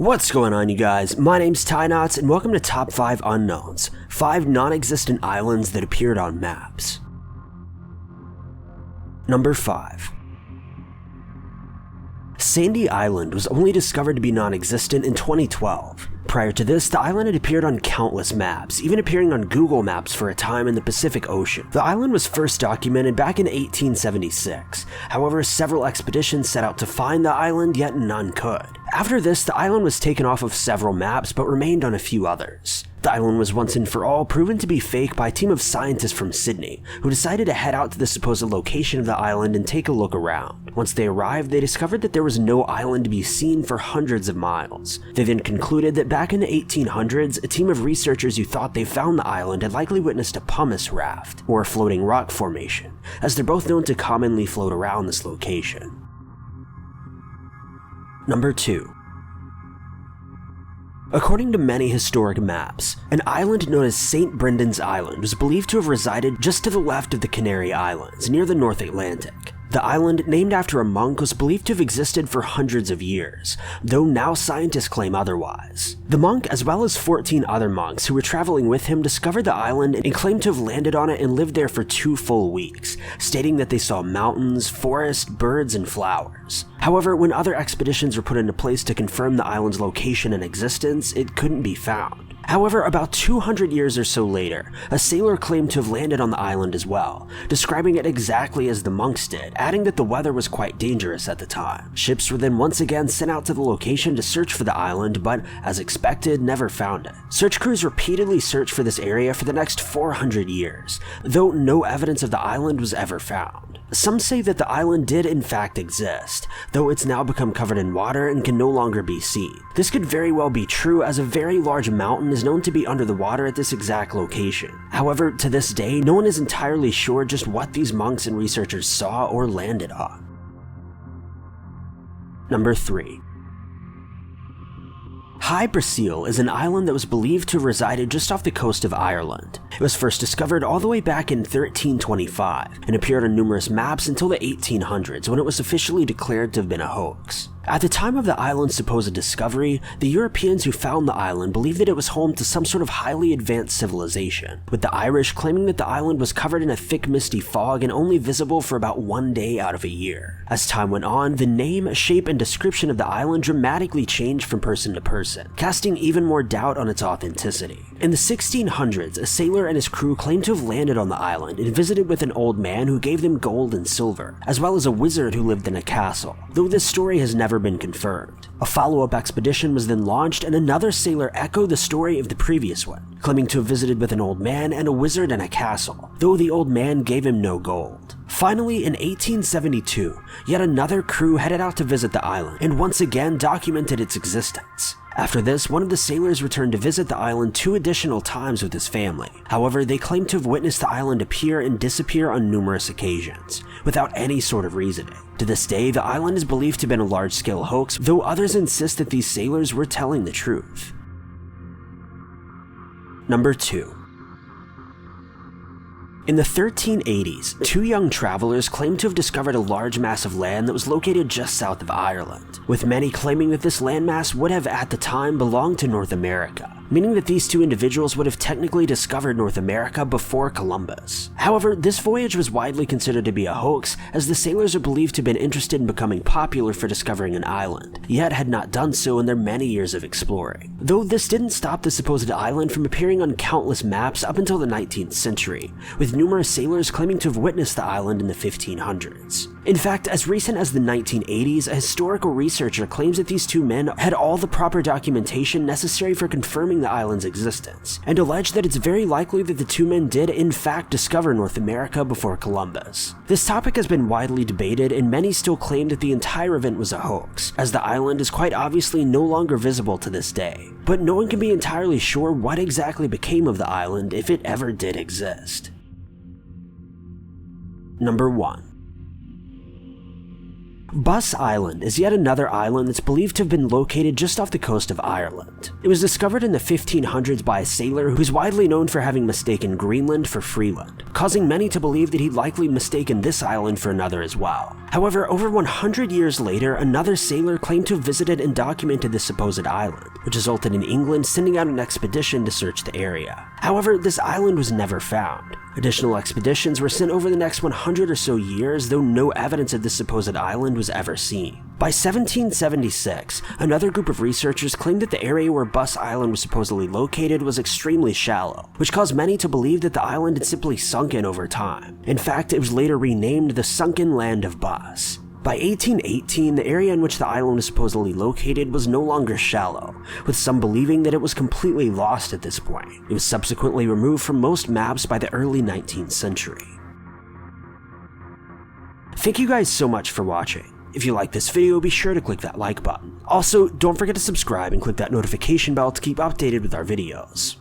What's going on, you guys? My name's Tyknots, and welcome to Top 5 Unknowns, 5 non-existent islands that appeared on maps. Number 5. Sandy Island was only discovered to be non-existent in 2012. Prior to this, the island had appeared on countless maps, even appearing on Google Maps for a time in the Pacific Ocean. The island was first documented back in 1876. However, several expeditions set out to find the island, yet none could. After this, the island was taken off of several maps, but remained on a few others. The island was once and for all proven to be fake by a team of scientists from Sydney, who decided to head out to the supposed location of the island and take a look around. Once they arrived, they discovered that there was no island to be seen for hundreds of miles. They then concluded that back in the 1800s, a team of researchers who thought they found the island had likely witnessed a pumice raft, or a floating rock formation, as they're both known to commonly float around this location. Number 2. According to many historic maps, an island known as St. Brendan's Island was believed to have resided just to the left of the Canary Islands, near the North Atlantic. The island, named after a monk, was believed to have existed for hundreds of years, though now scientists claim otherwise. The monk, as well as 14 other monks who were traveling with him, discovered the island and claimed to have landed on it and lived there for 2 full weeks, stating that they saw mountains, forests, birds, and flowers. However, when other expeditions were put into place to confirm the island's location and existence, it couldn't be found. However, about 200 years or so later, a sailor claimed to have landed on the island as well, describing it exactly as the monks did, adding that the weather was quite dangerous at the time. Ships were then once again sent out to the location to search for the island, but as expected, never found it. Search crews repeatedly searched for this area for the next 400 years, though no evidence of the island was ever found. Some say that the island did in fact exist, though it's now become covered in water and can no longer be seen. This could very well be true, as a very large mountain is known to be under the water at this exact location. However, to this day, no one is entirely sure just what these monks and researchers saw or landed on. Number 3. Hy Brasil is an island that was believed to have resided just off the coast of Ireland. It was first discovered all the way back in 1325 and appeared on numerous maps until the 1800s, when it was officially declared to have been a hoax. At the time of the island's supposed discovery, the Europeans who found the island believed that it was home to some sort of highly advanced civilization, with the Irish claiming that the island was covered in a thick misty fog and only visible for about 1 day out of a year. As time went on, the name, shape, and description of the island dramatically changed from person to person, casting even more doubt on its authenticity. In the 1600s, a sailor and his crew claimed to have landed on the island and visited with an old man who gave them gold and silver, as well as a wizard who lived in a castle, though this story has never been confirmed. A follow-up expedition was then launched, and another sailor echoed the story of the previous one, claiming to have visited with an old man and a wizard in a castle, though the old man gave him no gold. Finally, in 1872, yet another crew headed out to visit the island, and once again documented its existence. After this, one of the sailors returned to visit the island 2 additional times with his family. However, they claimed to have witnessed the island appear and disappear on numerous occasions, without any sort of reasoning. To this day, the island is believed to have been a large-scale hoax, though others insist that these sailors were telling the truth. Number 2. In the 1380s, 2 young travelers claimed to have discovered a large mass of land that was located just south of Ireland, with many claiming that this landmass would have at the time belonged to North America, meaning that these 2 individuals would have technically discovered North America before Columbus. However, this voyage was widely considered to be a hoax, as the sailors are believed to have been interested in becoming popular for discovering an island, yet had not done so in their many years of exploring. Though this didn't stop the supposed island from appearing on countless maps up until the 19th century, with numerous sailors claiming to have witnessed the island in the 1500s. In fact, as recent as the 1980s, a historical researcher claims that these 2 men had all the proper documentation necessary for confirming the island's existence, and alleged that it's very likely that the 2 men did in fact discover North America before Columbus. This topic has been widely debated, and many still claim that the entire event was a hoax, as the island is quite obviously no longer visible to this day. But no one can be entirely sure what exactly became of the island if it ever did exist. Number 1. Buss Island is yet another island that's believed to have been located just off the coast of Ireland. It was discovered in the 1500s by a sailor who's widely known for having mistaken Greenland for Freeland, causing many to believe that he'd likely mistaken this island for another as well. However, over 100 years later, another sailor claimed to have visited and documented this supposed island, which resulted in England sending out an expedition to search the area. However, this island was never found. Additional expeditions were sent over the next 100 or so years, though no evidence of this supposed island was ever seen. By 1776, another group of researchers claimed that the area where Buss Island was supposedly located was extremely shallow, which caused many to believe that the island had simply sunken over time. In fact, it was later renamed the Sunken Land of Buss. By 1818, the area in which the island was supposedly located was no longer shallow, with some believing that it was completely lost at this point. It was subsequently removed from most maps by the early 19th century. Thank you guys so much for watching. If you liked this video, be sure to click that like button. Also, don't forget to subscribe and click that notification bell to keep updated with our videos.